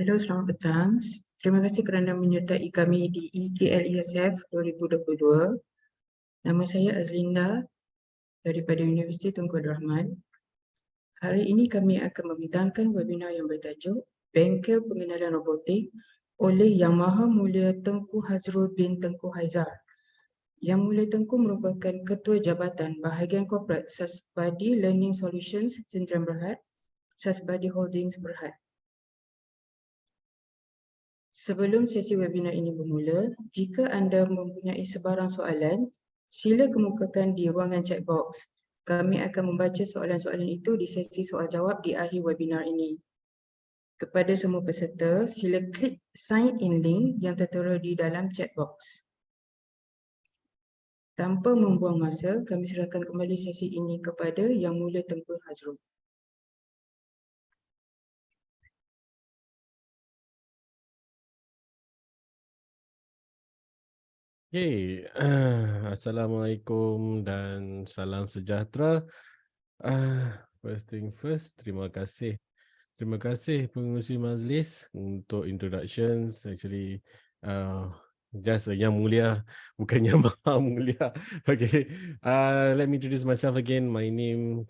Hello, selamat petang. Terima kasih kerana menyertai kami di e-KLESF 2022. Nama saya Azlinda daripada Universiti Tunku Abdul Rahman. Hari ini kami akan membentangkan webinar yang bertajuk Bengkel Pengenalan Robotik oleh Yang Maha Mulia Tengku Hazrul bin Tengku Haizar. Yang Mulia Tengku merupakan Ketua Jabatan Bahagian Korporat Sasbadi Learning Solutions Sdn Berhad, Sasbadi Holdings Berhad. Sebelum sesi webinar ini bermula, jika anda mempunyai sebarang soalan, sila kemukakan di ruangan chat box. Kami akan membaca soalan-soalan itu di sesi soal jawab di akhir webinar ini. Kepada semua peserta, sila klik sign in link yang tertera di dalam chat box. Tanpa membuang masa, kami serahkan kembali sesi ini kepada Yang Mulia Tengku Hazrul. Okay, Assalamualaikum dan salam sejahtera. First thing first, terima kasih pengurusi majlis untuk introductions. Actually, just Yang Mulia, bukan Yang Maha Mulia. Okay, let me introduce myself again. My name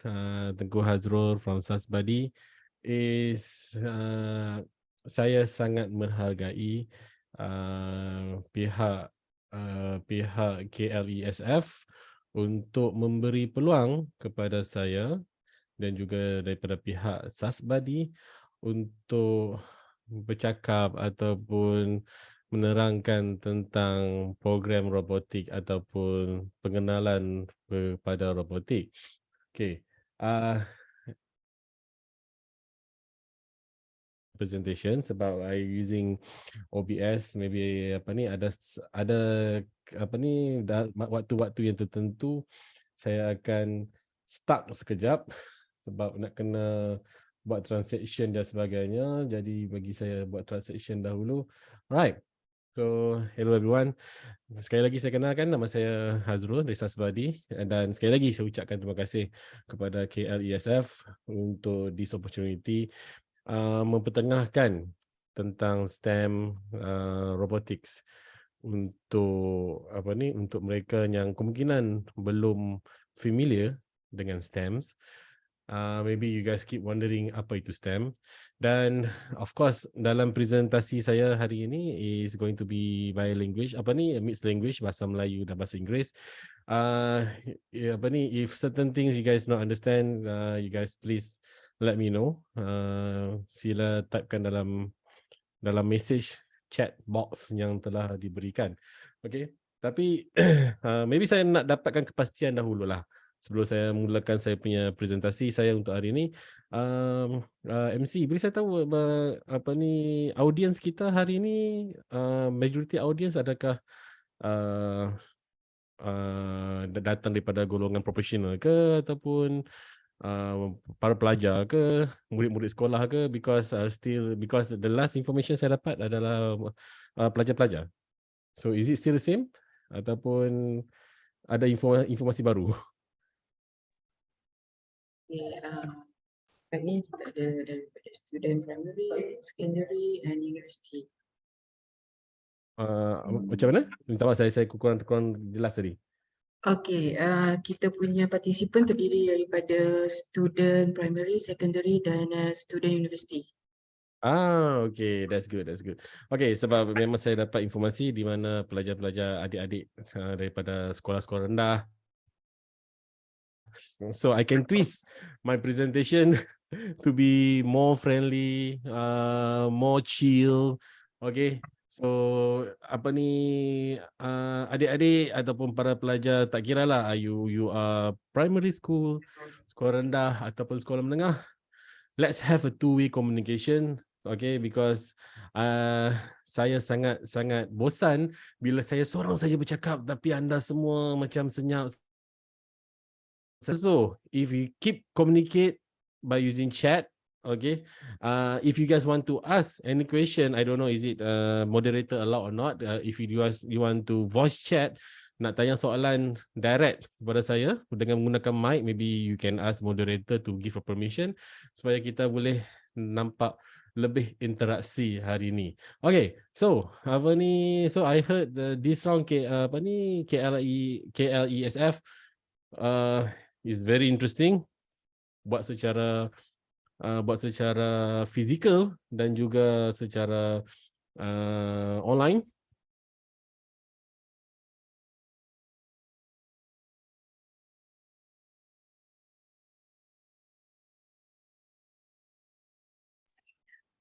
Tengku Hazrul from Sasbadi. Saya sangat menghargai pihak KLESF untuk memberi peluang kepada saya dan juga daripada pihak Sasbadi untuk bercakap ataupun menerangkan tentang program robotik ataupun pengenalan kepada robotik. Okay. Presentation sebab I using OBS, maybe ada waktu-waktu yang tertentu saya akan stuck sekejap sebab nak kena buat transaction dan sebagainya, jadi bagi saya buat transaction dahulu. Alright, so hello everyone, sekali lagi saya kenalkan, nama saya Hazrul dari Sasbadi, dan sekali lagi saya ucapkan terima kasih kepada KLESF untuk this opportunity mempertengahkan tentang STEM robotics untuk untuk mereka yang kemungkinan belum familiar dengan STEMs. Maybe you guys keep wondering apa itu STEM, dan of course dalam presentasi saya hari ini is going to be by language, mixed language, bahasa Melayu dan bahasa Inggeris. If certain things you guys not understand, you guys please let me know. Sila typekan dalam message chat box yang telah diberikan. Okay, tapi maybe saya nak dapatkan kepastian dahululah sebelum saya mulakan saya punya presentasi saya untuk hari ini. MC, boleh saya tahu audience kita hari ini, majority audience adakah datang daripada golongan profesional ke ataupun para pelajar ke, murid-murid sekolah ke? Because the last information saya dapat adalah pelajar-pelajar. So is it still the same ataupun ada informasi baru? Sekarang ni kita ada daripada student primary, secondary and university. Macam mana? Minta maaf, saya kurang jelas tadi. Okey, kita punya partisipan terdiri daripada student primary, secondary dan student university. Okay, that's good. Okay, sebab memang saya dapat informasi di mana pelajar-pelajar adik-adik daripada sekolah-sekolah rendah. So I can twist my presentation to be more friendly, more chill. Okay, so adik-adik ataupun para pelajar, tak kira lah you are primary school, sekolah rendah ataupun sekolah menengah, let's have a two-way communication. Okay, because saya sangat bosan bila saya seorang saja bercakap tapi anda semua macam senyap. So if you keep communicate by using chat, okay, if you guys want to ask any question, I don't know is it moderator allowed or not, if you want to voice chat, nak tanya soalan direct kepada saya dengan menggunakan mic, maybe you can ask moderator to give a permission supaya kita boleh nampak lebih interaksi hari ni. Okay, so apa ni? So I heard this round KLESF is very interesting. Buat secara fizikal dan juga secara online.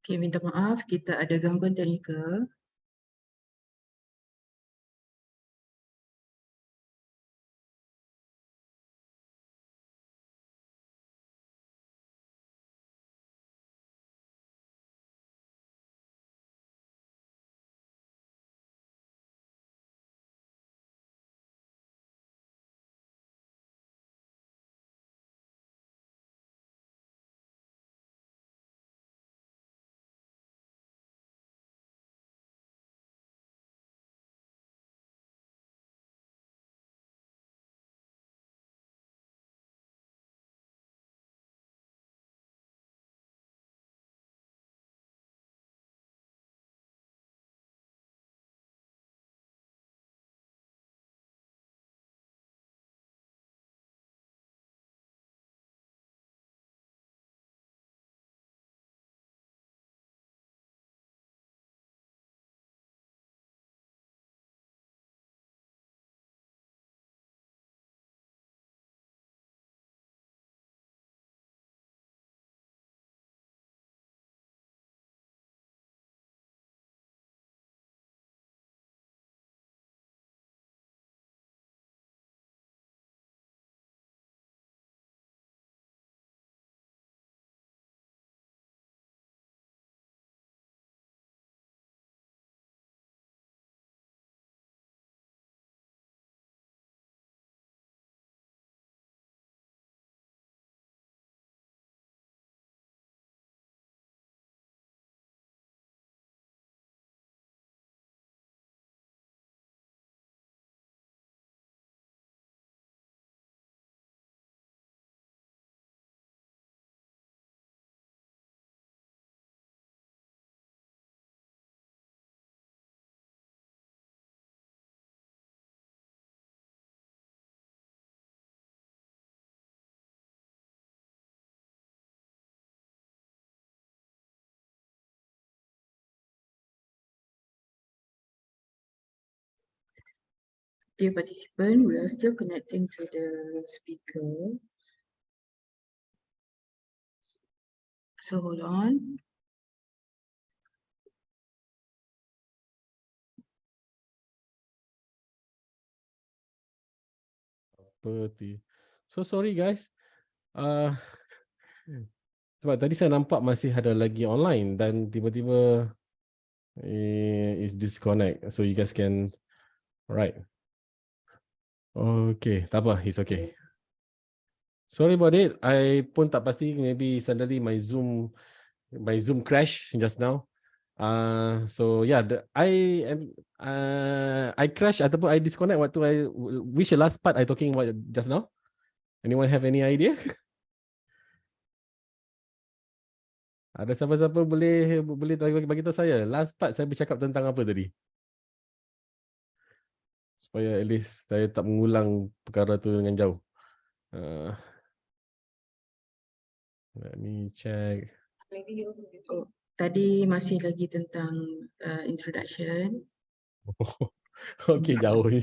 Okey, minta maaf kita ada gangguan teknikal. Dear participant, we are still connecting to the speaker. So hold on. So sorry guys. Sebab tadi saya nampak masih ada lagi online dan tiba-tiba is disconnect. So you guys can right. Okay, tak apa, it's okay. Sorry about it. I pun tak pasti, maybe suddenly my Zoom crash just now. So yeah, I crash ataupun I disconnect waktu which last part I talking about just now? Anyone have any idea? Ada siapa-siapa boleh bagi tahu saya last part saya bercakap tentang apa tadi? Supaya at least saya tak mengulang perkara tu dengan jauh. Let me check. Oh, tadi masih lagi tentang introduction. Okay, jauh ni.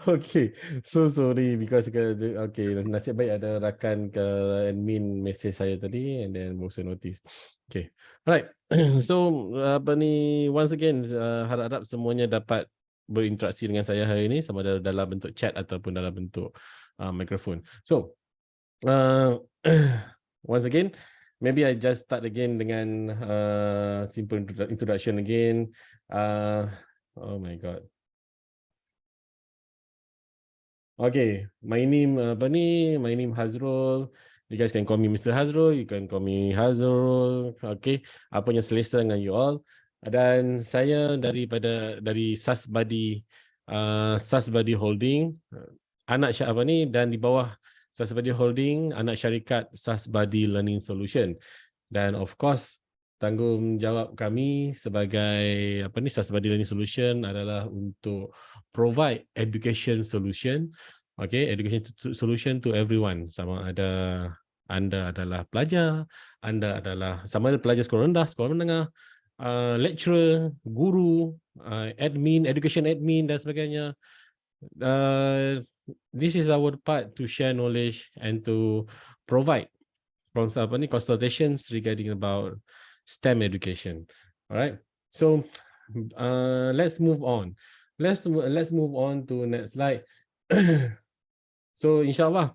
Okay, so sorry because okay, nasib baik ada rakan ke admin message saya tadi and then also notice. Okay, alright. So apa ni, once again harap-harap semuanya dapat berinteraksi dengan saya hari ini sama ada dalam bentuk chat ataupun dalam bentuk mikrofon. So once again, maybe I just start again dengan simple introduction again. Oh my god. Okay, my name Hazrul. You guys can call me Mr. Hazrul, you can call me Hazrul. Okay, apa yang selesa dengan you all. Dan saya dari Sasbadi Holding, anak apa ni, dan di bawah Sasbadi Holding, anak syarikat Sasbadi Learning Solution. Dan of course, tanggungjawab kami sebagai sustainable learning solution adalah untuk provide education solution, education solution to everyone, sama ada anda adalah pelajar, anda adalah sama ada pelajar sekolah rendah, sekolah menengah, lecturer, guru, admin, education admin dan sebagainya. This is our part to share knowledge and to provide consultations regarding about STEM education. All right. So let's move on. Let's move on to next slide. So inshallah,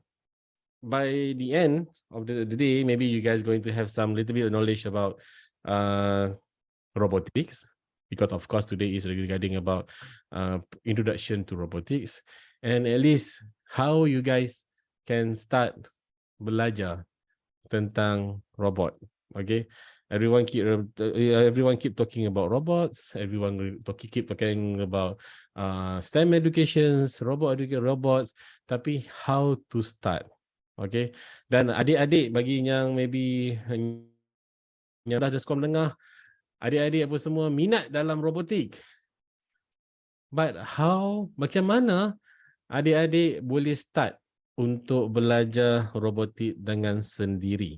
by the end of the day, maybe you guys going to have some little bit of knowledge about robotics, because of course today is regarding about introduction to robotics, and at least how you guys can start belajar tentang robot. Okay, everyone keep talking about robots. Everyone keep talking about STEM educations, robots. Tapi how to start? Okay, dan adik-adik bagi yang maybe yang dah sekolah menengah, adik-adik apa semua minat dalam robotik. But macam mana adik-adik boleh start untuk belajar robotik dengan sendiri?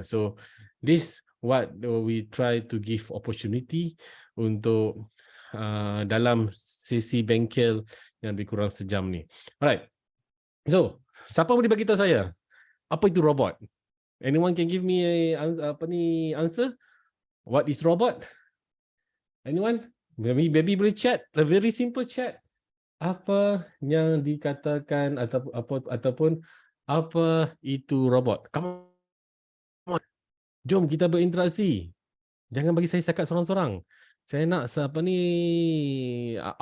So this what we try to give opportunity untuk dalam sesi bengkel yang lebih kurang sejam ni. Alright. So, siapa boleh bagi tahu saya apa itu robot? Anyone can give me answer? What is robot? Anyone? Maybe boleh chat, a very simple chat. Apa yang dikatakan ataupun apa itu robot? Come on. Jom kita berinteraksi. Jangan bagi saya cakap sorang-sorang. Saya nak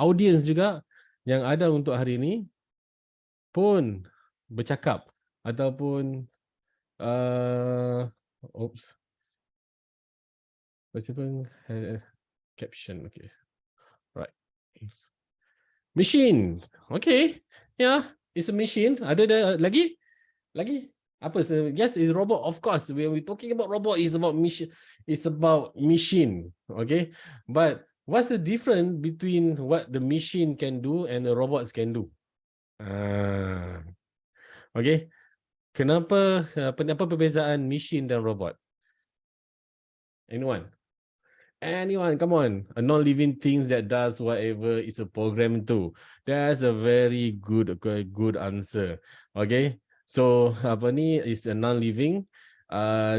audience juga yang ada untuk hari ini pun bercakap ataupun baca pun caption. Okay, right. Machine. Okay, yeah, it's a machine. Ada lagi apa? Yes, it's robot. Of course, when we talking about robot, is about mission. It's about machine. Okay, but what's the difference between what the machine can do and the robots can do? Okay, kenapa perbezaan machine dan robot? Anyone, come on. A non-living things that does whatever is a program to. That's a very good answer. Okay, so is a non-living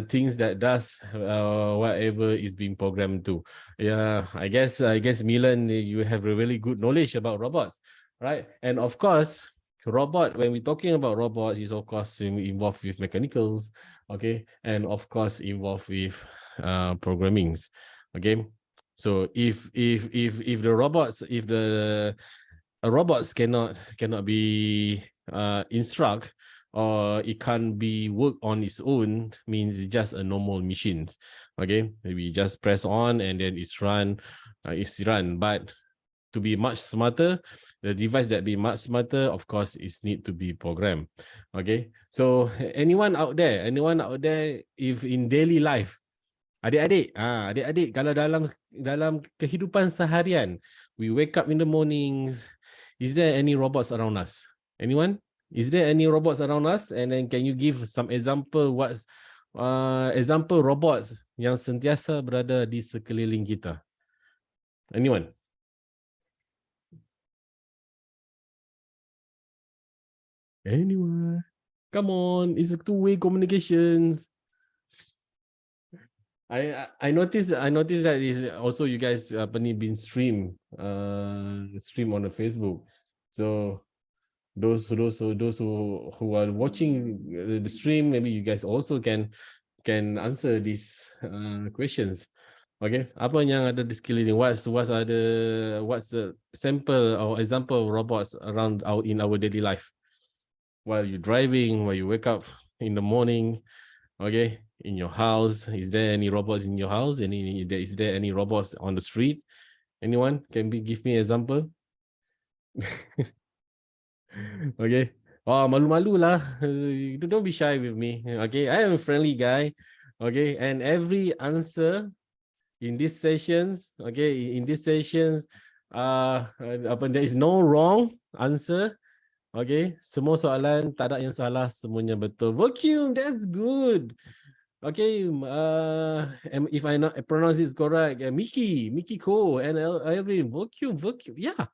things that does whatever is being programmed to. Yeah, I guess Milan, you have a really good knowledge about robots, right? And of course, robot, when we're talking about robots, is of course involved with mechanicals, okay, and of course involved with programmings. Okay, so if the robots cannot be instruct, or it can't be work on its own, means it's just a normal machines. Okay, maybe just press on and then it's run. But to be much smarter, the device that be much smarter, of course, is need to be programmed. Okay, so anyone out there, if in daily life, adik-adik, kalau dalam kehidupan seharian, we wake up in the mornings, is there any robots around us? Anyone? Is there any robots around us? And then can you give some example, what's example robots yang sentiasa berada di sekeliling kita? Anyone? Anyone? Come on, it's a two-way communications. I noticed that is also you guys been stream on the Facebook. So those who are watching the stream, maybe you guys also can answer these questions. Okay, apa yang ada di sekeliling? What's the sample or example of robots around in our daily life? While you're driving, while you wake up in the morning, okay, in your house, is there any robots in your house? Is there any robots on the street? Anyone can give me an example? Okay. Oh, malu-malu lah. Don't be shy with me. Okay, I am a friendly guy. Okay, and every answer in these sessions, okay, in these sessions, there is no wrong answer. Okay, semua soalan tak ada yang salah, semuanya betul. Vacuum, that's good. Okay, if I not pronounce it correct, Mickey Ko, and Elvin, vacuum, yeah,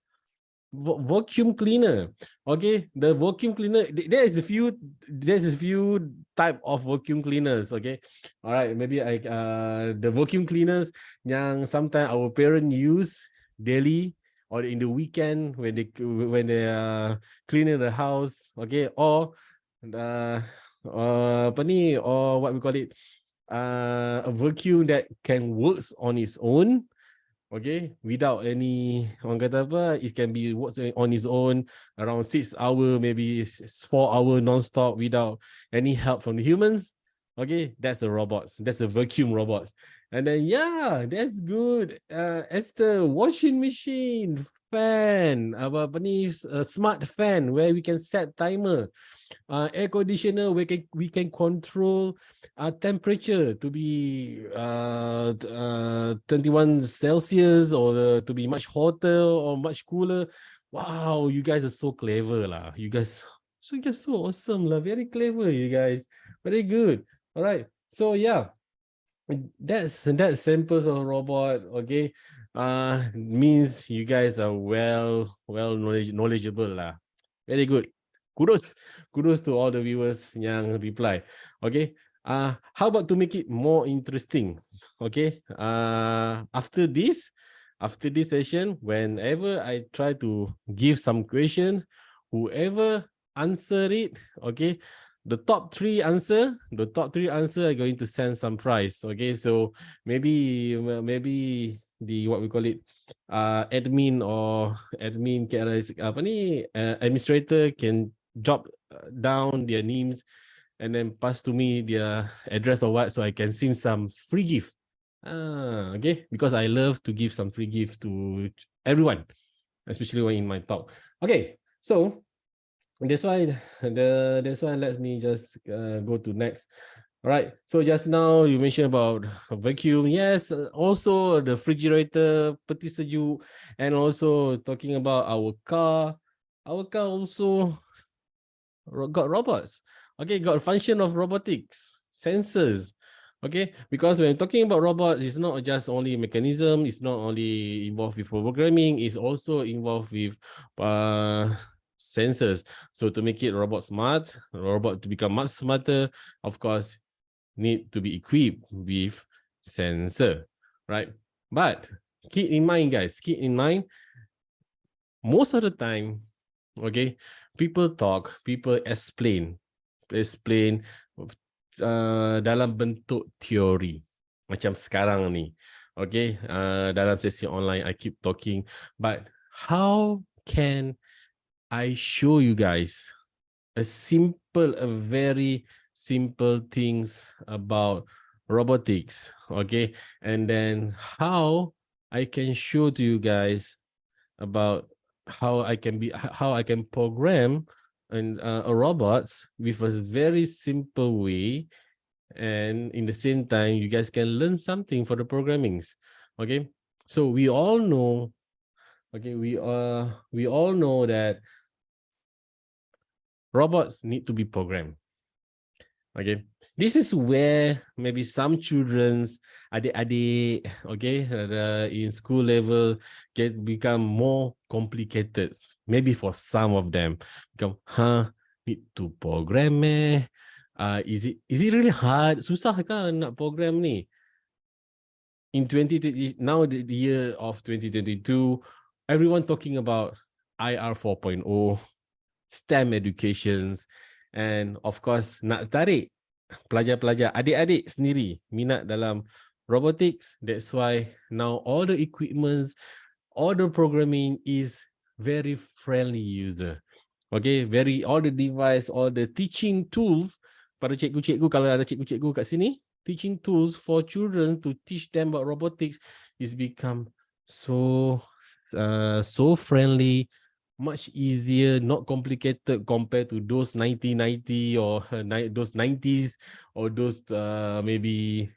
vacuum cleaner. Okay, the vacuum cleaner. There's a few type of vacuum cleaners. Okay, all right, maybe the vacuum cleaners yang sometimes our parents use daily or in the weekend when they cleaning the house. Okay, or apa ni, or what we call it, a vacuum that can works on its own. Okay, without any, orang kata apa, it can be works on its own around 6 hours, maybe 4 hours non-stop without any help from the humans. Okay, that's a robots. That's a vacuum robots. And then yeah, that's good. As the washing machine, fan, apa ni, smart fan where we can set timer. Air conditioner, we can control temperature to be 21 Celsius or to be much hotter or much cooler. Wow, you guys are so clever lah. You guys so awesome lah. Very clever, you guys. Very good. All right. So yeah, that's samples of robot. Okay. Means you guys are well knowledgeable lah. Very good. Kudos to all the viewers yang reply. Okay. How about to make it more interesting? Okay. After this session, whenever I try to give some questions, whoever answer it, okay, the top three answer are going to send some prize. Okay, so maybe the what we call it, admin apa ni, administrator can drop down their names and then pass to me their address or what, so I can send some free gift. Okay, because I love to give some free gift to everyone, especially when in my talk. Okay, so that's why let me just go to next. All right, so just now you mentioned about vacuum. Yes, also the refrigerator, peti sejuk, and also talking about our car. Our car also got robots. Okay, got a function of robotics, sensors. Okay, because when talking about robots, it's not just only mechanism, it's not only involved with programming, it's also involved with sensors. So to make it robot to become much smarter, of course, need to be equipped with sensor, right? But keep in mind, guys, most of the time, okay, people explain dalam bentuk teori macam sekarang ni. Okay, dalam sesi online I keep talking, but how can I show you guys a very simple things about robotics, okay? And then how I can show to you guys about how I can program a robots with a very simple way, and in the same time you guys can learn something for the programmings. Okay, so we all know, okay, we all know that robots need to be programmed. Okay, this is where maybe some children's adik-adik, okay, in school level become more complicated. Maybe for some of them become, need to program is it really hard? Susah kan nak program ni? In 2020, now the year of 2022, everyone talking about IR 4.0, STEM educations, and of course nak tarik pelajar-pelajar, adik-adik sendiri minat dalam robotics. That's why now all the equipments, all the programming is very friendly user. Okay, all the device, all the teaching tools para cikgu-cikgu, kalau ada cikgu-cikgu kat sini, teaching tools for children to teach them about robotics is become so friendly, much easier, not complicated compared to those 1990 or those 90s or those maybe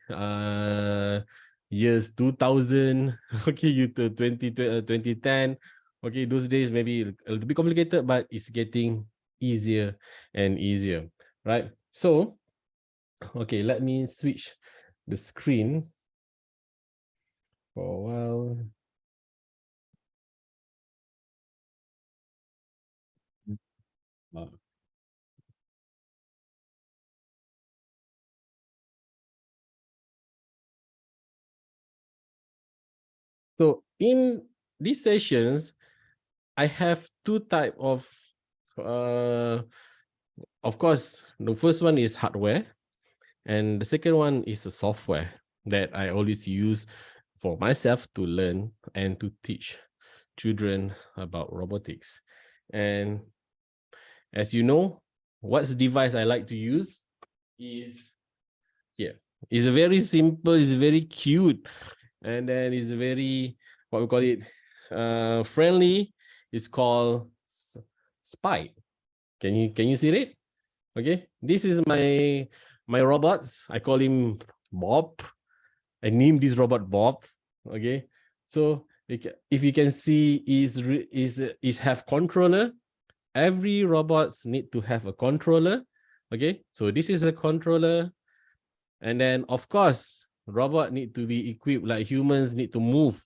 years 2000, okay, 2010, okay, those days maybe a little bit complicated, but it's getting easier and easier, right? So, okay, let me switch the screen for a while. So in these sessions, I have two type of course, the first one is hardware, and the second one is a software that I always use for myself to learn and to teach children about robotics. And as you know, what's the device I like to use is here. It's very simple, it's very cute, and then it's very, what we call it, friendly. It's called Spy. Can you see it? Okay, this is my robots. I call him Bob. I named this robot Bob. Okay, so if you can see, is have controller. Every robots need to have a controller. Okay, so this is a controller, and then of course robot need to be equipped like humans need to move.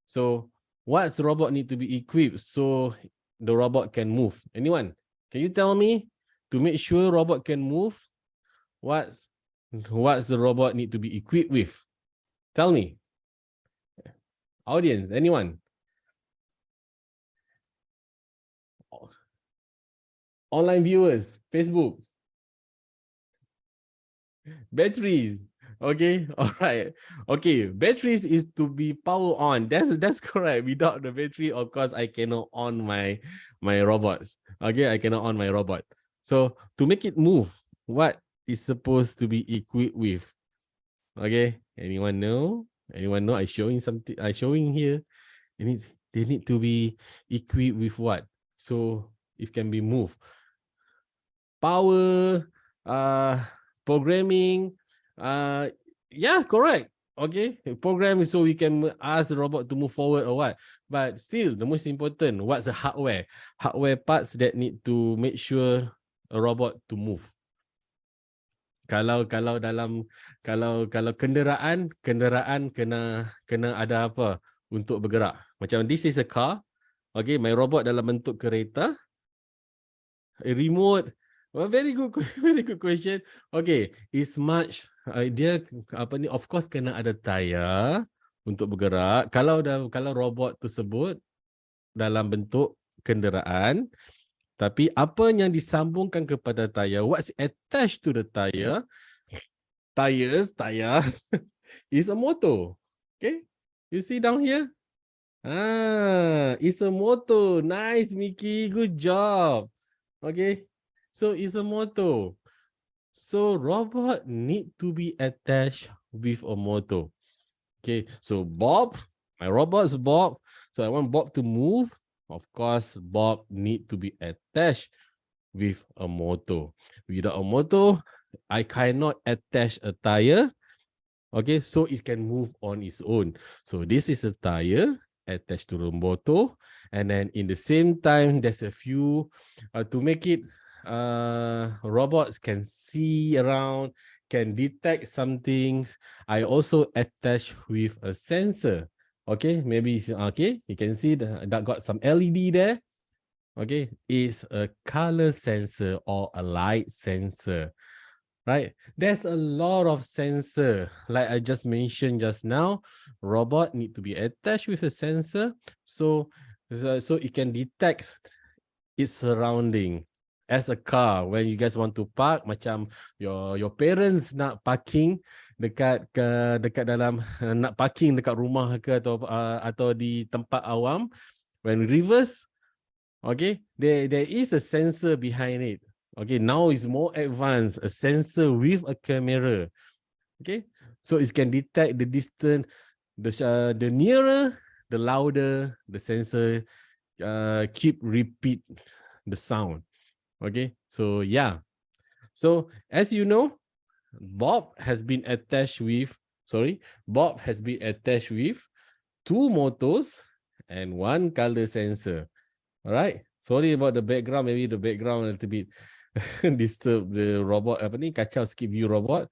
So what's the robot need to be equipped so the robot can move? Anyone? Can you tell me, to make sure robot can move, what's the robot need to be equipped with? Tell me. Audience, anyone? Online viewers, Facebook. Batteries. Okay, all right. Okay, batteries is to be power on. That's correct. Without the battery, of course, I cannot on my robots. Okay, I cannot on my robot. So to make it move, what is supposed to be equipped with? Okay, anyone know? Anyone know? I showing something. I showing here. They need to be equipped with what? So it can be moved. Power, programming, yeah, correct. Okay, program so we can ask the robot to move forward or what. But still, the most important, what's the hardware? Hardware parts that need to make sure a robot to move. Kalau kenderaan kena ada apa untuk bergerak. Macam this is a car. Okay, my robot dalam bentuk kereta. A remote. Well, very good very good question. Okay, is much dia apa ni, of course kena ada tayar untuk bergerak. Kalau robot tersebut dalam bentuk kenderaan, tapi apa yang disambungkan kepada tayar, what's attached to the tire? Tire is a motor. Okay, you see down here? It's a motor. Nice, Mickey. Good job. Okay, so it's a motor. So robot need to be attached with a motor. Okay, so Bob, my robot's Bob. So I want Bob to move. Of course, Bob need to be attached with a motor. Without a motor, I cannot attach a tire. Okay, so it can move on its own. So this is a tire attached to the motor, and then in the same time there's a few to make it robots can see around, can detect some things. I also attach with a sensor. Okay, maybe okay, you can see that got some LED there. Okay, it's a color sensor or a light sensor. Right, there's a lot of sensor like I just mentioned just now. Robot need to be attached with a sensor so it can detect its surrounding. As a car, when you guys want to park, macam your parents nak parking dekat dalam nak parking dekat rumah ke atau di tempat awam, when reverse, okay, there is a sensor behind it. Okay, now it's more advanced, a sensor with a camera. Okay, so it can detect the distance, the nearer, the louder the sensor keep repeat the sound. Okay, so yeah. So as you know, Bob has been attached with two motors and one color sensor. All right. Sorry about the background. Maybe the background a little bit disturb the robot. Apa ni? Kacau sikit view robot.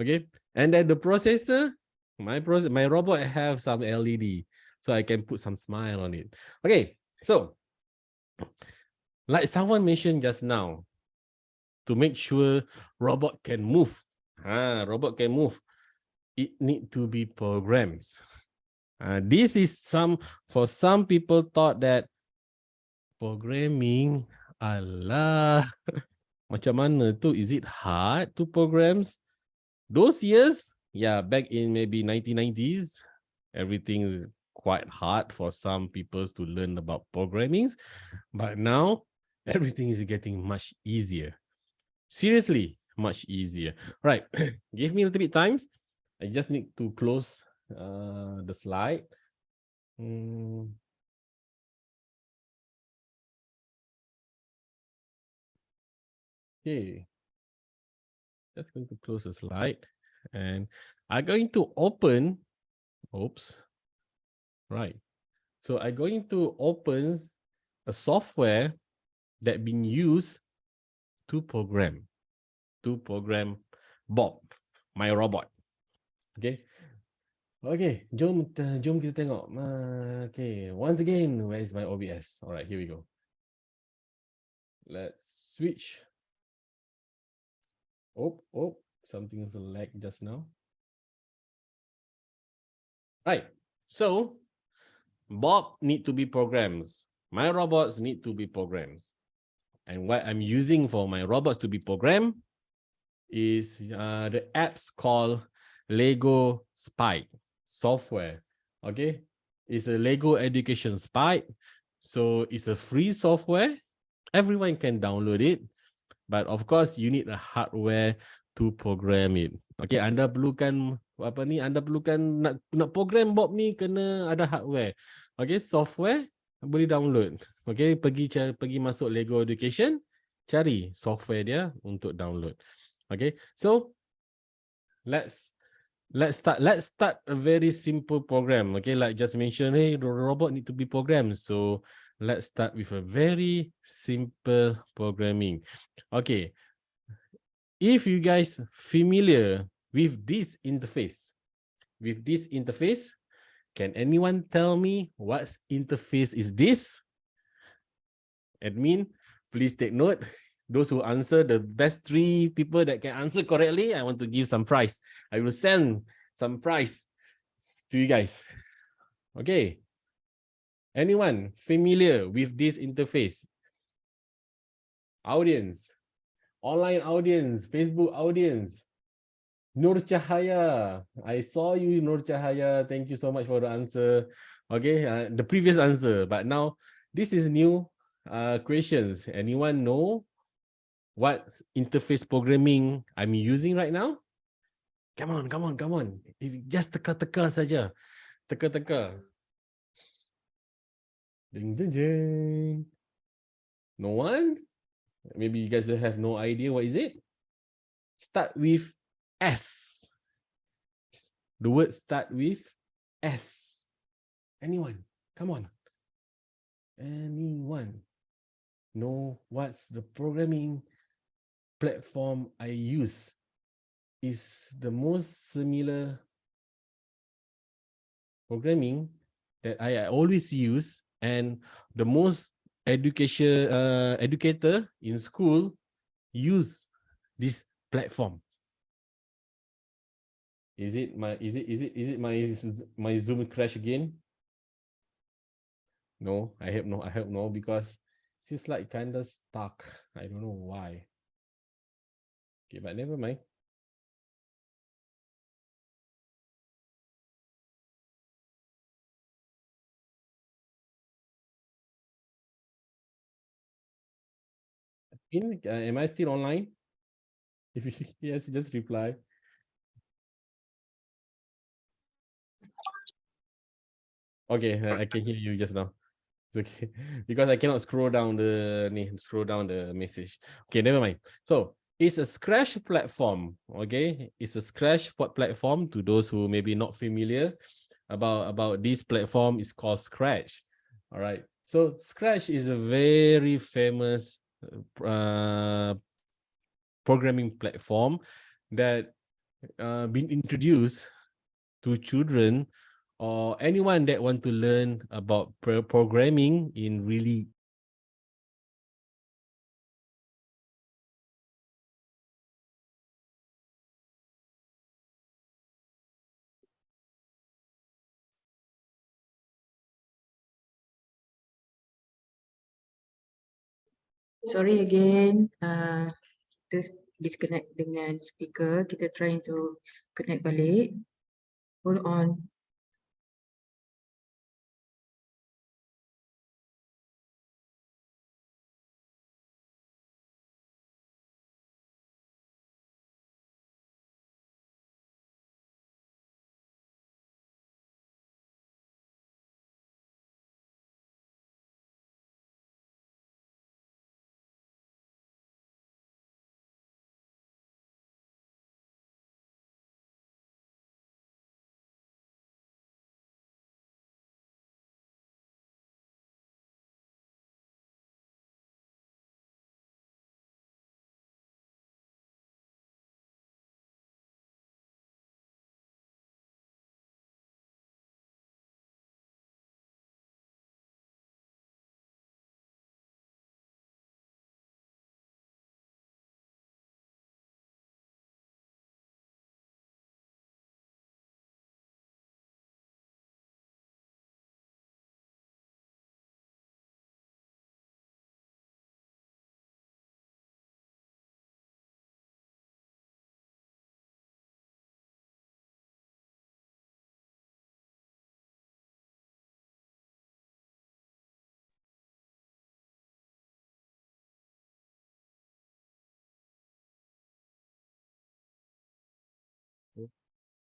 Okay. And then the processor, my robot have some LED, so I can put some smile on it. Okay. So, like someone mentioned just now, to make sure robot can move, it need to be programs. This is for some people thought that programming, alah, macam mana tu? Is it hard to programs? Those years, yeah, back in maybe 1990s, everything is quite hard for some people to learn about programming. But now, everything is getting much easier. Seriously, much easier. Right, give me a little bit time. I just need to close the slide. Okay, just going to close the slide, and I'm going to open. Oops. Right. So I'm going to open a software that been used to program Bob, my robot. Okay. Okay, jom kita tengok. Okay, once again, where is my OBS? All right, here we go. Let's switch. Oh, something was a lag just now. Right. So, Bob need to be programs. My robots need to be programs. And what I'm using for my robots to be programmed is the apps called Lego Spike software. Okay, it's a Lego education Spike. So it's a free software. Everyone can download it. But of course, you need a hardware to program it. Okay, anda perlukan apa ni? Anda perlukan nak program Bob ni kena ada hardware. Okay, software boleh download. Okay, pergi masuk Lego Education, cari software dia untuk download. Okay, so let's start a very simple program. Okay, like just mentioned, hey, the robot need to be programmed. So let's start with a very simple programming. Okay, if you guys familiar with this interface, can anyone tell me what interface is this? Admin, please take note. Those who answer, the best 3 people that can answer correctly, I want to give some prize. I will send some prize to you guys. Okay. Anyone familiar with this interface? Audience, online audience, Facebook audience. Nur Cahaya, I saw you, Nur Cahaya. Thank you so much for the answer. Okay, the previous answer, but now this is new questions. Anyone know what interface programming I'm using right now? Come on. If just teka-teka saja. Teka-teka. Ding. No one? Maybe you guys have no idea what is it? Start with S. The word start with S. Anyone? Come on. Anyone know what's the programming platform I use? Is the most similar programming that I always use, and the most educator in school use this platform. Is it my Zoom crash again? No, I hope no, because it seems like kind of stuck. I don't know why. Okay, but never mind. Am I still online? If you yes, just reply. Okay, I can hear you just now. Okay, because I cannot scroll down the message. Okay, never mind. So it's a Scratch platform. Okay, it's a Scratch platform. To those who maybe not familiar about this platform, is called Scratch. All right. So Scratch is a very famous programming platform that been introduced to children or anyone that want to learn about programming in really Sorry again, kita disconnect dengan speaker. Kita trying to connect balik. Hold on.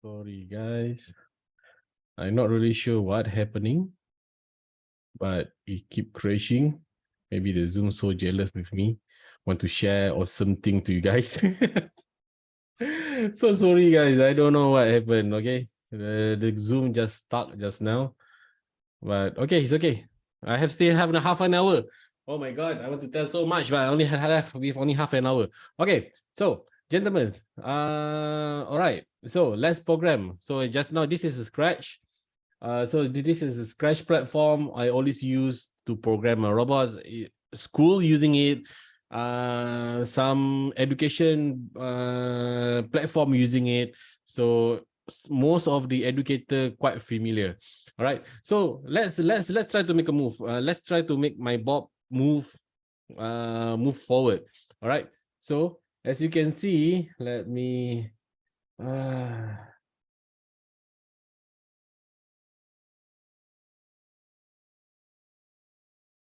sorry guys, I'm not really sure what happening, but it keep crashing. Maybe the Zoom so jealous with me, want to share or something to you guys. So sorry guys, I don't know what happened. Okay, the Zoom just stuck just now, but okay, it's okay. I still have half an hour. Oh my god, I want to tell so much, but I only have left with only half an hour. Okay, so gentlemen, all right, so let's program. So just now this is a Scratch. So this is a Scratch platform I always use to program my robots. School using it, some education platform using it. So most of the educator quite familiar. All right. So let's try to make a move. Let's try to make my Bob move forward. All right. So as you can see, let me.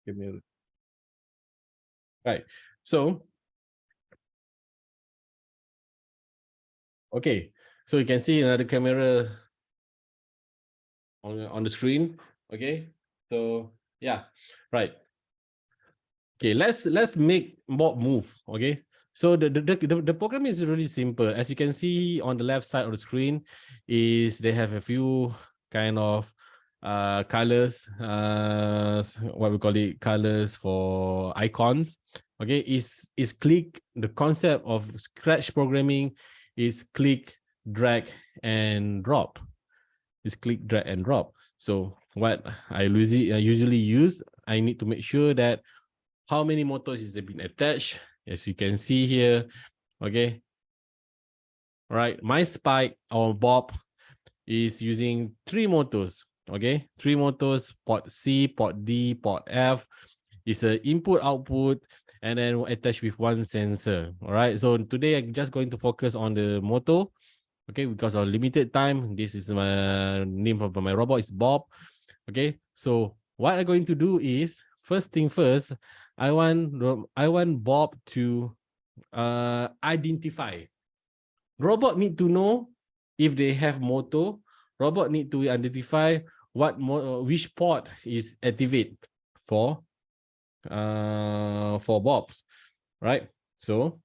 Give me a right. So, okay. So you can see another camera on the screen. Okay. So yeah, right. Okay, let's make Bob move. Okay. So the program is really simple. As you can see on the left side of the screen, is they have a few kind of colors, what we call it, colors for icons. Okay, is click. The concept of Scratch programming is click, drag, and drop. Is click, drag, and drop. So what I usually use, I need to make sure that how many motors is been attached. As you can see here, okay. All right, my spike or Bob is using 3 motors. Okay, 3 motors, port C, port D, port F. It's an input output and then attached with 1 sensor. All right, so today I'm just going to focus on the motor. Okay, because of limited time, this is my name of my robot is Bob. Okay, so what I'm going to do is, first thing first, I want Bob to identify. Robot need to know if they have motor. Robot need to identify which port is activate for Bob's, right? So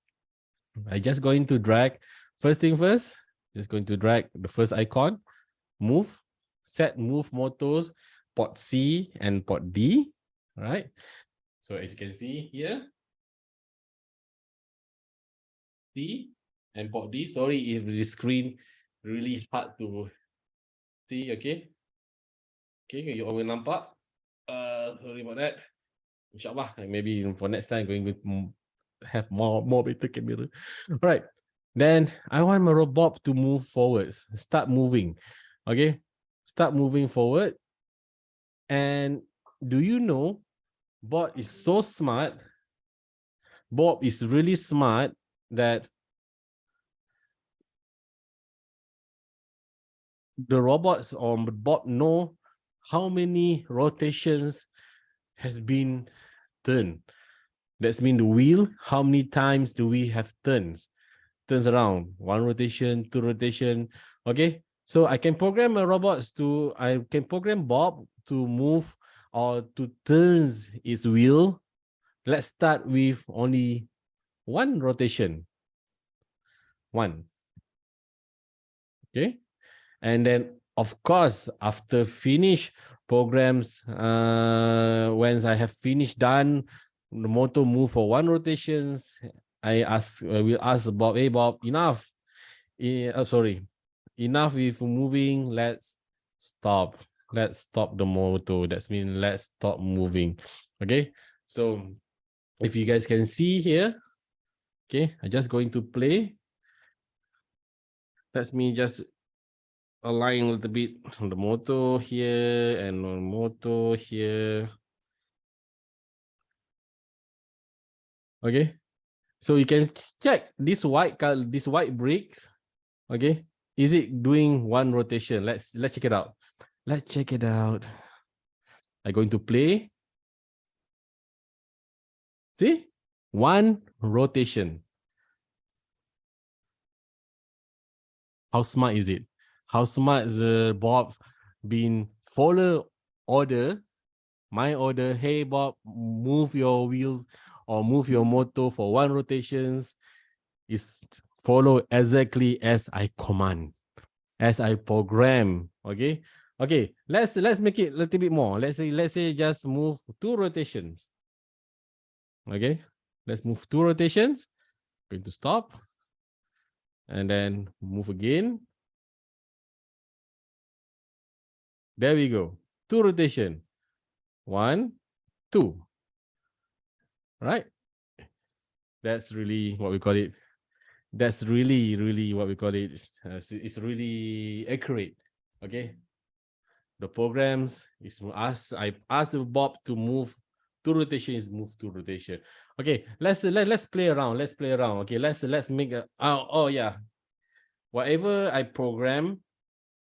I just going to drag, first thing first, just going to drag the first icon, move, set move motors, port C and port D, right? So as you can see here, C and port D. Sorry if the screen really hard to see, okay? Okay, you all nampak. Sorry about that. InsyaAllah, maybe for next time going to have more better camera. All right. Then I want my robot to move forwards. Start moving. Okay. Start moving forward. And do you know Bob is so smart? Bob is really smart that the robots or Bob know how many rotations has been turned. That's mean the wheel, how many times do we have turns around? 1 rotation, 2 rotation. Okay. So I can program my robots I can program Bob to move or to turn its wheel. Let's start with only 1 rotation. 1. Okay. And then of course, after finish programs, once I have finished done, the motor move for 1 rotations, will ask Bob, hey Bob, enough. Sorry, enough with moving. Let's stop. Let's stop the motor. That's mean let's stop moving. Okay. So if you guys can see here, okay, I'm just going to play. Let me just align a little bit on the motor here and on motor here. Okay. So you can check this white bricks. Okay. Is it doing 1 rotation? Let's check it out. Let's check it out. I'm going to play. See? 1 rotation. How smart is it? How smart is the Bob been follow order, my order, hey Bob, move your wheels or move your motor for 1 rotations, is follow exactly as I command, as I program. Okay. Okay, let's make it a little bit more. Let's say just move 2 rotations. Okay, let's move 2 rotations. Going to stop and then move again. There we go. 2 rotation. 1, 2. Right? That's really what we call it. That's really what we call it. It's really accurate. Okay. The programs is I asked Bob to move 2 rotations, move 2 rotation. Okay, let's play around. Let's play around. Okay, let's make a oh yeah. Whatever I program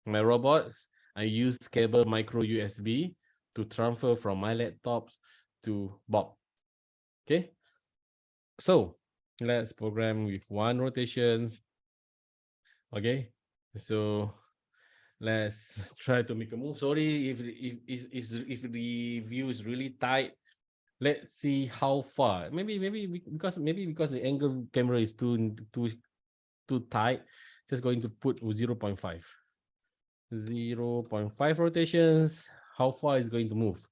my robots, I use cable micro USB to transfer from my laptops to Bob. Okay. So let's program with 1 rotations. Okay. So let's try to make a move. Sorry if the view is really tight. Let's see how far. Maybe because the angle camera is too tight. Just going to put 0.5. 0.5 rotations. How far is going to move?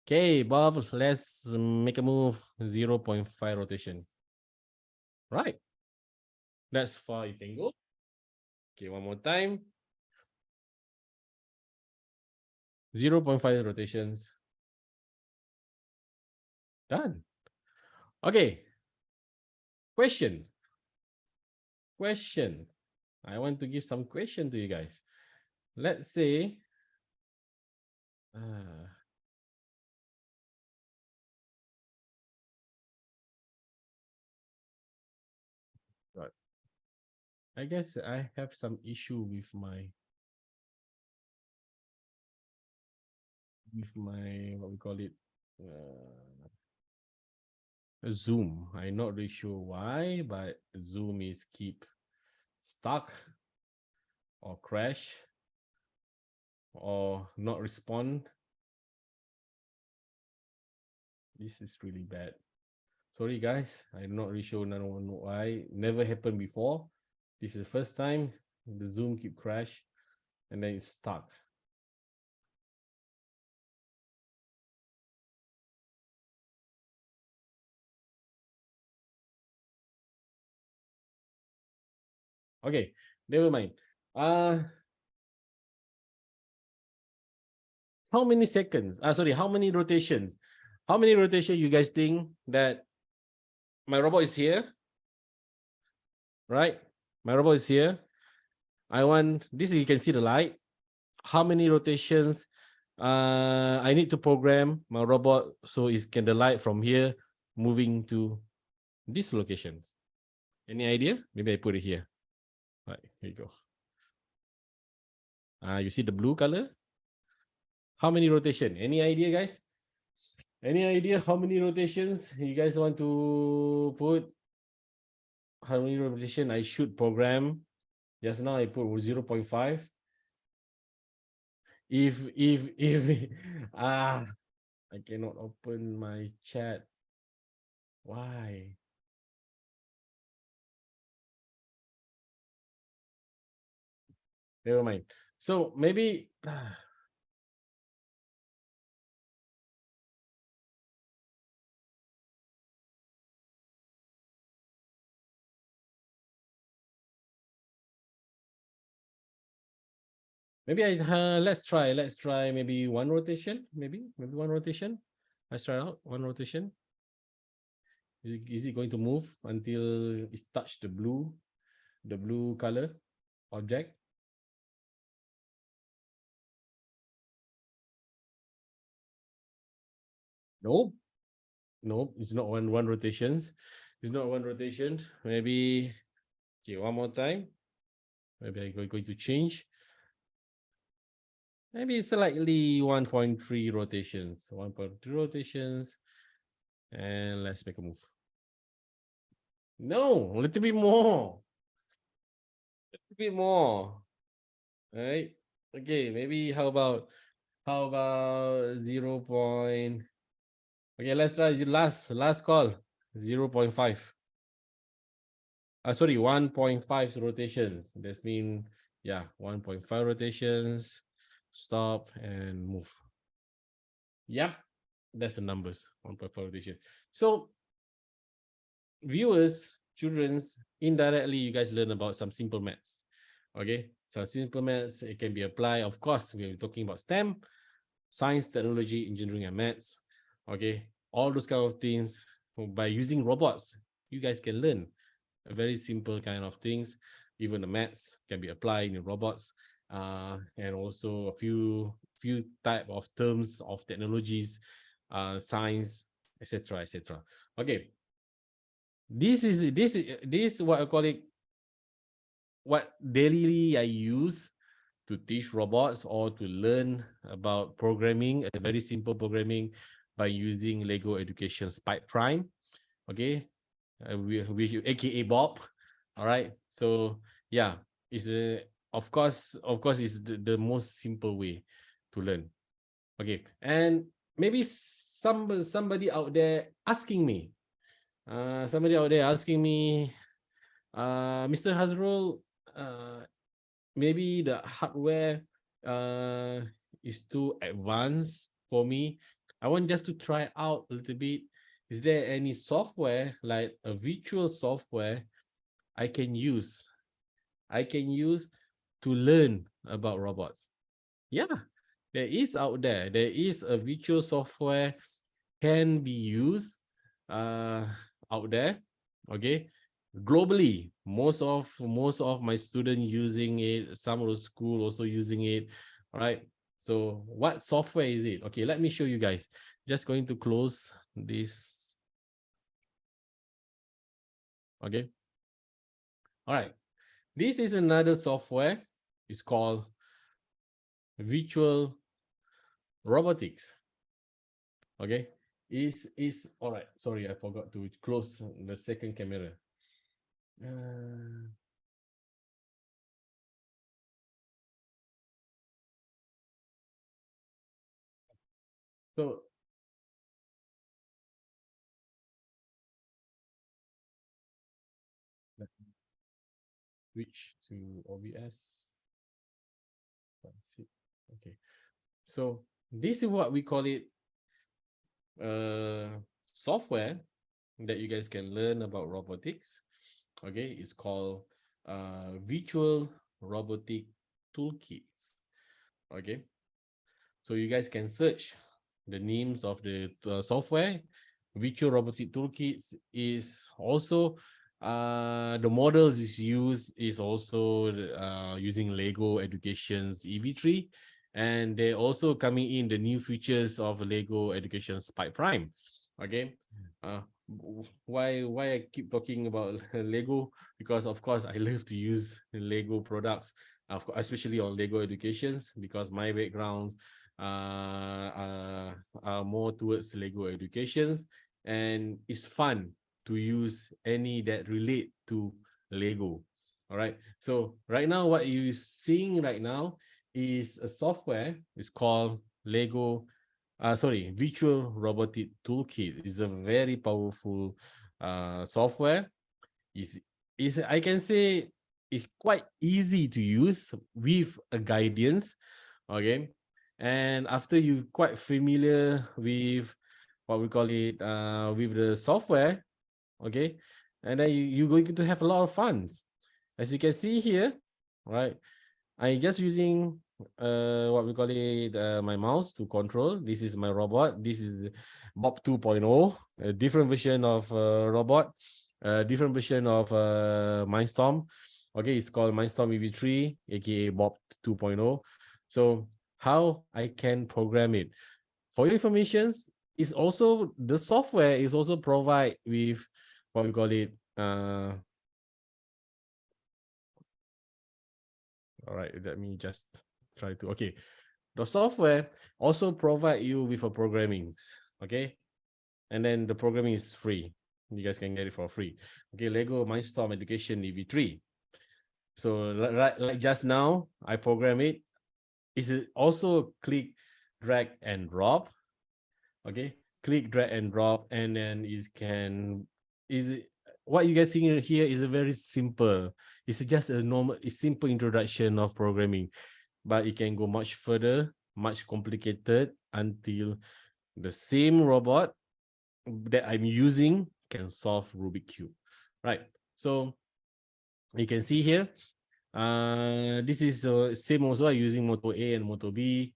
Okay, Bob, let's make a move. 0.5 rotation. Right. That's far you can go. Okay, one more time. 0.5 rotations. Done. Okay. Question. I want to give some question to you guys. Let's say, right. I guess I have some issue with my what we call it, Zoom. I'm not really sure why, but Zoom is keep stuck or crash or not respond. This is really bad. Sorry guys, I'm not really sure. None know why. Never happened before. This is the first time. The Zoom keep crash, and then it's stuck. Okay, never mind. How many seconds? Sorry, how many rotations? How many rotations you guys think that my robot is here? Right? My robot is here. I want this. You can see the light. How many rotations I need to program my robot so it can the light from here moving to these locations? Any idea? Maybe I put it here. Right, here you go. You see the blue color? How many rotation? Any idea, guys? Any idea how many rotations you guys want to put? How many rotation I should program? Just now I put 0.5. If I cannot open my chat. Why? Never mind. So maybe maybe let's try maybe one rotation. Maybe one rotation. Let's try out one rotation. Is it going to move until it touch the blue color object? Nope. Nope. It's not one rotations. It's not one rotation. Maybe okay, one more time. Maybe I'm going to change. Maybe slightly 1.3 rotations. 1.3 rotations. And let's make a move. No, a little bit more. A little bit more. All right. Okay, maybe how about 0. Okay, let's try the last call. 0.5. Sorry, 1.5 rotations. That's mean, yeah, 1.5 rotations. Stop and move. Yep, that's the numbers. 1.5 rotation. So, viewers, children's, indirectly, you guys learn about some simple maths. Okay, so simple maths, it can be applied. Of course, we're talking about STEM, science, technology, engineering, and maths. Okay, all those kind of things by using robots, you guys can learn a very simple kind of things. Even the maths can be applied in robots, and also a few type of terms of technologies, science, etc., etc. Okay, this is what I call it. What daily I use to teach robots or to learn about programming, a very simple programming by using Lego Education Spike Prime. Okay, we aka Bob. All right, so yeah, it's of course it's the most simple way to learn. Okay, and maybe somebody out there asking me, Mr. Hazrul, maybe the hardware is too advanced for me. I want just to try out a little bit. Is there any software, like a virtual software I can use? To learn about robots. Yeah, there is out there. There is a virtual software can be used out there. Okay, globally, most of my students using it. Some of the school also using it. All right, so what software is it? Okay, let me show you guys. Just going to close this. Okay, all right, this is another software. It's called virtual robotics. Okay, is all right. Sorry, I forgot to close the second camera. So switch to OBS. That's it. Okay. So this is what we call it software that you guys can learn about robotics. Okay, it's called virtual robotic toolkits. Okay, so you guys can search the names of the software. Virtual robotic toolkits is also the models is used is also using Lego Education's EV3, and they're also coming in the new features of Lego Education Spike Prime. Okay, why I keep talking about Lego? Because of course I love to use Lego products, especially on Lego Educations, because my background are more towards Lego Educations, and it's fun to use any that relate to Lego. All right. So right now, what you're seeing right now is a software. It's called Lego. Virtual Robotic Toolkit. It's a very powerful software. Is I can say it's quite easy to use with a guidance. Okay. And after you quite familiar with what we call it with the software, okay, and then you're going to have a lot of fun. As you can see here, right, I'm just using what we call it my mouse to control. This is my robot. This is Bob 2.0, a different version of robot, different version of Mindstorm. Okay, it's called Mindstorm EV3, aka Bob 2.0. So how I can program it. For your information, is also the software is also provide with what we call it. All right, let me just try to. Okay, the software also provide you with a programming. Okay, and then the programming is free. You guys can get it for free. Okay, Lego Mindstorm Education EV3. So like just now, I program it. Is it also click, drag and drop? Okay, click, drag and drop, and then what you guys seeing here is a very simple. It's just a simple introduction of programming, but it can go much further, much complicated until the same robot that I'm using can solve Rubik cube, right? So you can see here, this is same also using Moto A and Moto B.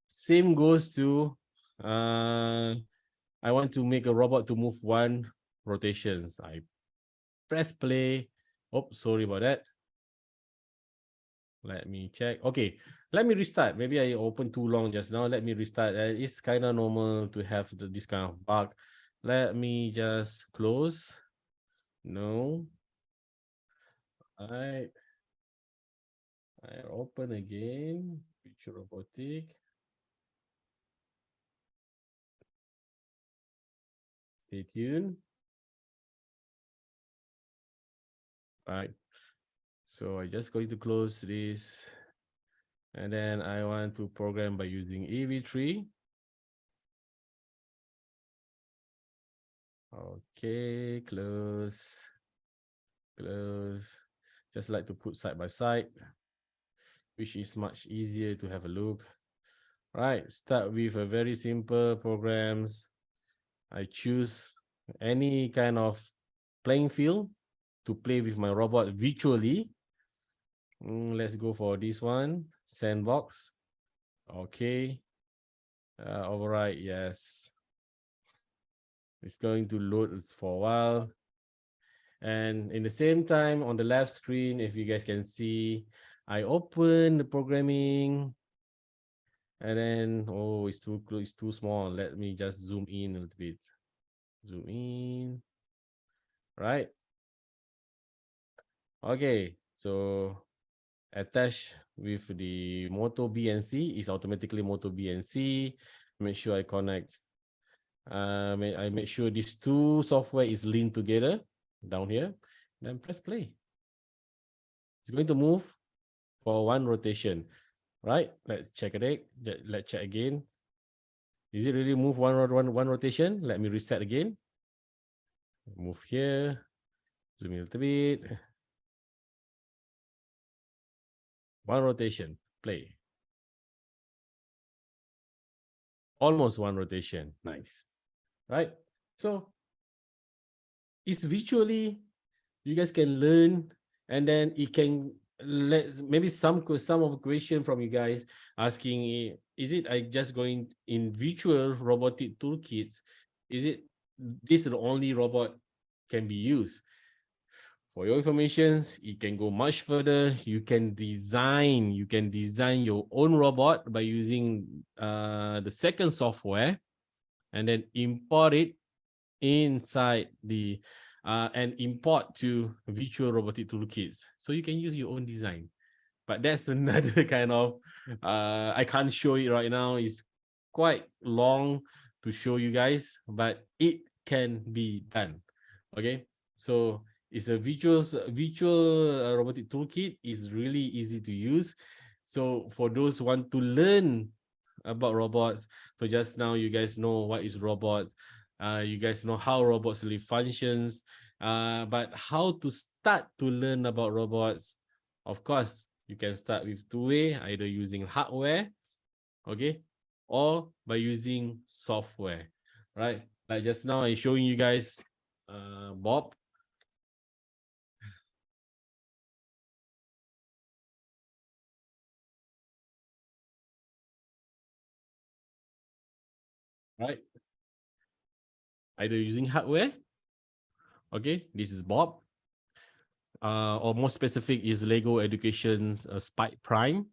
Same goes to I want to make a robot to move one rotations. I press play. Oh, sorry about that. Let me check. Okay, let me restart. Maybe I opened too long just now. Let me restart. It's kind of normal to have this kind of bug. Let me just close. No. All right. I open again. Picture robotic. Stay tuned. All right. So I just going to close this. And then I want to program by using EV3. Okay, close. Just like to put side by side, which is much easier to have a look. Right, start with a very simple programs. I choose any kind of playing field to play with my robot virtually. Let's go for this one, sandbox. Okay. Override, yes. It's going to load for a while. And in the same time, on the left screen, if you guys can see, I open the programming. And then, oh, it's too close, it's too small. Let me just zoom in a little bit. Zoom in. Right. Okay, so attach with the Moto B and C is automatically Moto B and C. Make sure I connect. I make sure these two software is linked together down here. Then press play. It's going to move for one rotation, right? Let's check it. Let's check again. Is it really move one rotation? Let me reset again. Move here. Zoom in a little bit. One rotation, play. Almost one rotation, nice. Right? So it's virtually, you guys can learn, and then it can maybe some of the question from you guys asking, is it I just going in virtual robotic toolkits? Is it this the only robot can be used? For your information, it can go much further. You can design your own robot by using the second software, and then import it inside the and import to virtual robotic toolkits. So you can use your own design. But that's another kind of I can't show it right now. It's quite long to show you guys, but it can be done. Okay, so it's a virtual robotic toolkit. Is really easy to use. So for those who want to learn about robots, so just now you guys know what is robots. You guys know how robots really functions. But how to start to learn about robots? Of course, you can start with two way, either using hardware, okay, or by using software, right? Like just now, I'm showing you guys Bob. Right? Either using hardware, okay, this is Bob. Or more specific is Lego Education's Spike Prime.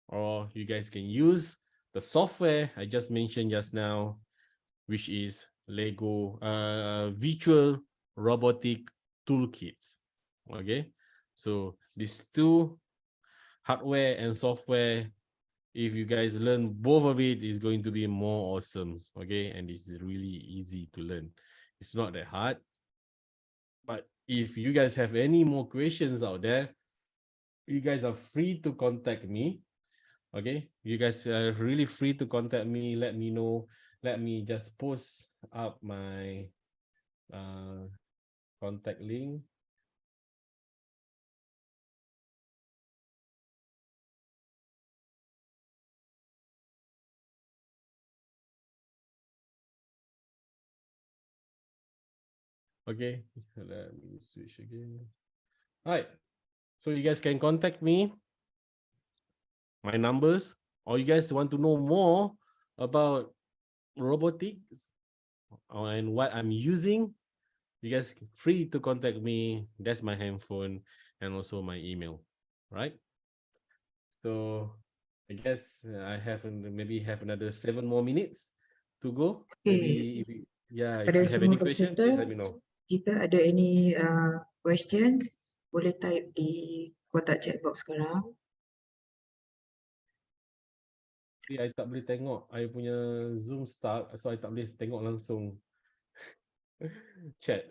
Or you guys can use the software I just mentioned just now, which is Lego Virtual Robotic Toolkits. Okay, so these two, hardware and software, if you guys learn both of it, is going to be more awesome. Okay, and it's really easy to learn. It's not that hard. But if you guys have any more questions out there, you guys are free to contact me. Okay, you guys are really free to contact me. Let me know. Let me just post up my contact link. Okay, let me switch again. All right, so you guys can contact me, my numbers, or you guys want to know more about robotics and what I'm using, you guys free to contact me. That's my handphone and also my email, right? So I guess I have maybe have another 7 more minutes to go. Maybe Okay, if you, yeah, if pada you have semua any question, peserta, please let me know. jika ada any question, boleh type di kotak chat box sekarang. Tapi I tak boleh tengok I punya Zoom start, so I tak boleh tengok langsung chat.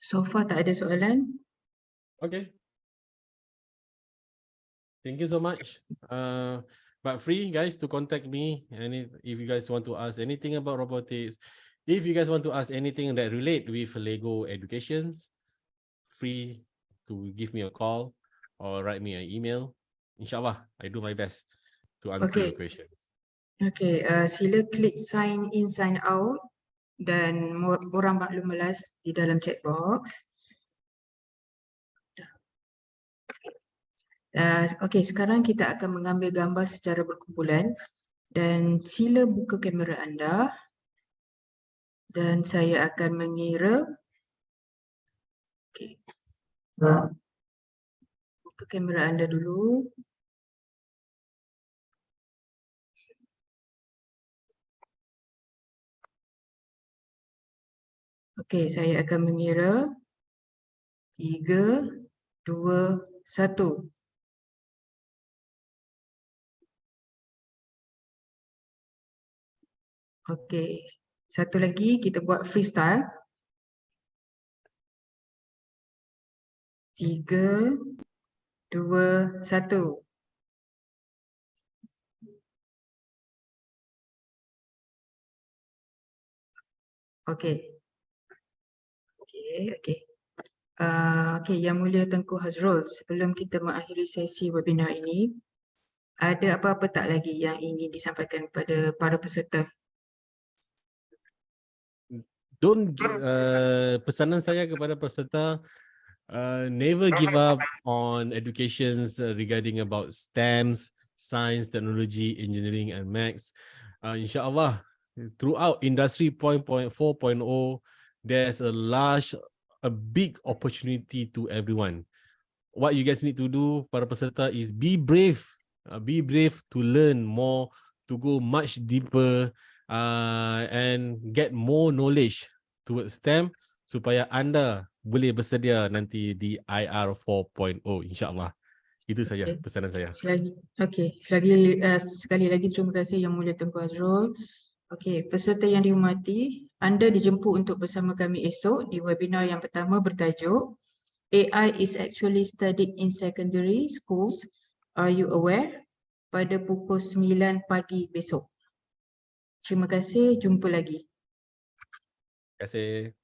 So far tak ada soalan. Okay. Thank you so much. But free guys to contact me, and if you guys want to ask anything about robotics, if you guys want to ask anything that relate with Lego educations, free to give me a call or write me an email. Inshallah, I do my best to answer your Okay, questions. okay. Sila klik sign in, sign out dan orang maklum melas di dalam chat box. Okay, sekarang kita akan mengambil gambar secara berkumpulan dan sila buka kamera anda dan saya akan mengira. Okay. Buka kamera anda dulu. Okay, saya akan mengira 3, 2, 1. Okay, satu lagi kita buat freestyle. 3, 2, 1. Okay. Okay, okay. Okey, Yang Mulia Tengku Hazrul, sebelum kita mengakhiri sesi webinar ini, ada apa-apa tak lagi yang ingin disampaikan kepada para peserta? Pesanan saya kepada peserta, never give up on educations regarding about STEMs, science, technology, engineering and maths. InsyaAllah, throughout industry 4.0, there's a big opportunity to everyone. What you guys need to do, para peserta, is be brave to learn more, to go much deeper, and get more knowledge towards STEM supaya anda boleh bersedia nanti di IR 4.0, insyaAllah. Itu saja pesanan saya. Sekali lagi terima kasih Yang Mulia Tengku Hazrul. Okey, peserta yang dihormati, anda dijemput untuk bersama kami esok di webinar yang pertama bertajuk AI is actually studied in secondary schools. Are you aware? Pada pukul 9 pagi besok. Terima kasih, jumpa lagi. Terima kasih.